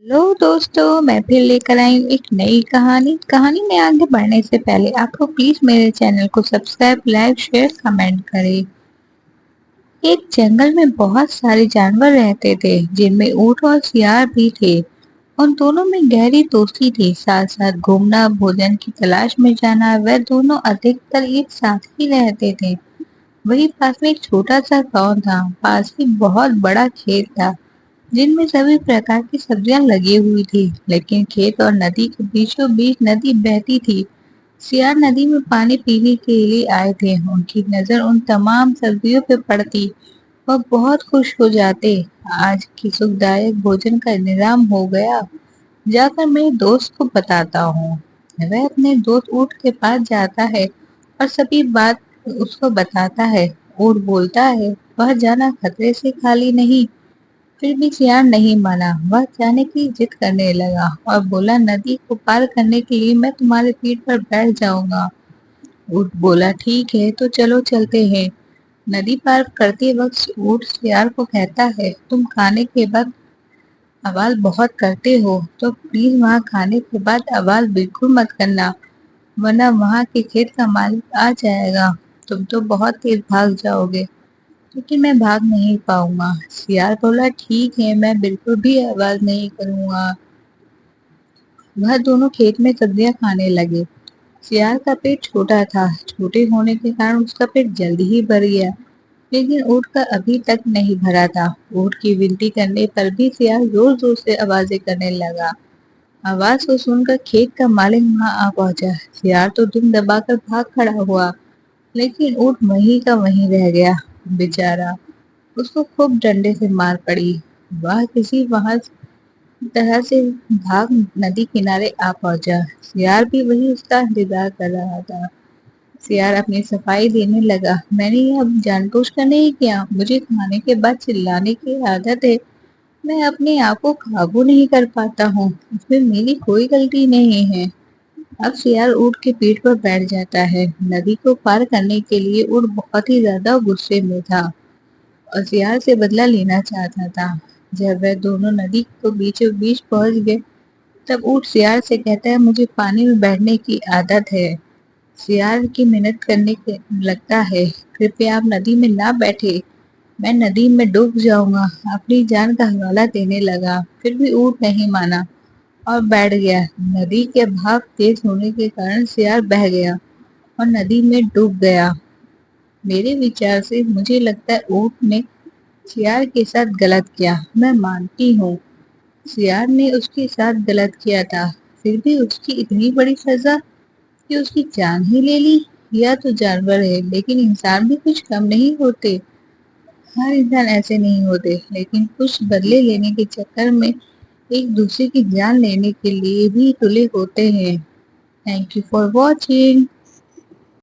Hello दोस्तों, मैं फिर लेकर आई हूँ एक नई कहानी में आगे बढ़ने से पहले आपको प्लीज मेरे चैनल को सब्सक्राइब, लाइक, शेयर, कमेंट करें। एक जंगल में बहुत सारे जानवर रहते थे, जिनमें ऊंट और सियार भी थे। उन दोनों में गहरी दोस्ती थी। साथ साथ घूमना, भोजन की तलाश में जाना, वह दोनों अधिकतर एक साथ ही रहते थे। वही पास में एक छोटा सा गांव था। पास ही बहुत बड़ा खेत था, जिनमें सभी प्रकार की सब्जियां लगी हुई थी। लेकिन खेत और नदी के बीचों बीच नदी बहती थी। सियार नदी में पानी पीने के लिए आए थे। उनकी नजर उन तमाम सब्जियों पे पड़ती। वह बहुत खुश हो जाते। आज की सुखदायक भोजन का इंतजाम हो गया, जाकर मेरे दोस्त को बताता हूँ। वह अपने दोस्त ऊँट के पास जाता है और सभी बात उसको बताता है। ऊँट बोलता है, वह जाना खतरे से खाली नहीं। फिर भी सियार नहीं माना। वह जाने की जिद करने लगा और बोला, नदी को पार करने के लिए मैं तुम्हारे पीठ पर बैठ जाऊंगा। ऊँट बोला, ठीक है, तो चलो चलते हैं। नदी पार करते वक्त ऊँट सियार को कहता है, तुम खाने के बाद आवाज बहुत करते हो, तो प्लीज वहाँ खाने के बाद आवाज बिल्कुल मत करना, वरना वहाँ के खेत का मालिक आ जाएगा। तुम तो बहुत तेज भाग जाओगे। लेकिन मैं भाग नहीं पाऊंगा। सियार बोला, ठीक है, मैं बिल्कुल भी आवाज नहीं करूंगा। वह दोनों खेत में सब्जियां खाने लगे। सियार का पेट छोटा था। छोटे होने के कारण उसका पेट जल्दी ही भर गया। लेकिन ऊँट का अभी तक नहीं भरा था। ऊँट की विनती करने पर भी सियार जोर जोर से आवाजें करने लगा। आवाज को सुनकर खेत का मालिक वहां आ पहुंचा। सियार तो दुम दबाकर भाग खड़ा हुआ, लेकिन ऊँट वहीं का वहीं रह गया। बेचारा, उसको खूब डंडे से मार पड़ी। वह किसी वहां तरह से भाग नदी किनारे आ पहुंचा। सियार भी वही उसका इंतजार कर रहा था। सियार अपनी सफाई देने लगा, मैंने ये अब जानबूझकर नहीं किया। मुझे खाने के बाद चिल्लाने की आदत है। मैं अपने आप को काबू नहीं कर पाता हूँ। इसमें मेरी कोई गलती नहीं है। अब सियार ऊँट के पीठ पर बैठ जाता है। नदी को पार करने के लिए ऊँट बहुत ही ज्यादा गुस्से में था और सियार से बदला लेना चाहता था। जब वह दोनों नदी को बीचों बीच पहुंच गए, तब ऊँट सियार से कहता है, मुझे पानी में बैठने की आदत है। सियार की मेहनत करने के लगता है, कृपया आप नदी में ना बैठे, मैं नदी में डूब जाऊंगा। अपनी जान का हवाला देने लगा। फिर भी ऊँट नहीं माना और बैठ गया। नदी के भाव तेज होने के कारण सियार बह गया और नदी में डूब गया। मेरे विचार से मुझे लगता है ऊँट ने सियार के साथ गलत किया। मैं मानती हूँ सियार ने उसके साथ गलत किया था, फिर भी उसकी इतनी बड़ी सजा कि उसकी जान ही ले ली। यह तो जानवर है, लेकिन इंसान भी कुछ कम नहीं होते। हर इंसान ऐसे नहीं होते, लेकिन कुछ बदले लेने के चक्कर में एक दूसरे की जान लेने के लिए भी तुले होते हैं। Thank you for watching.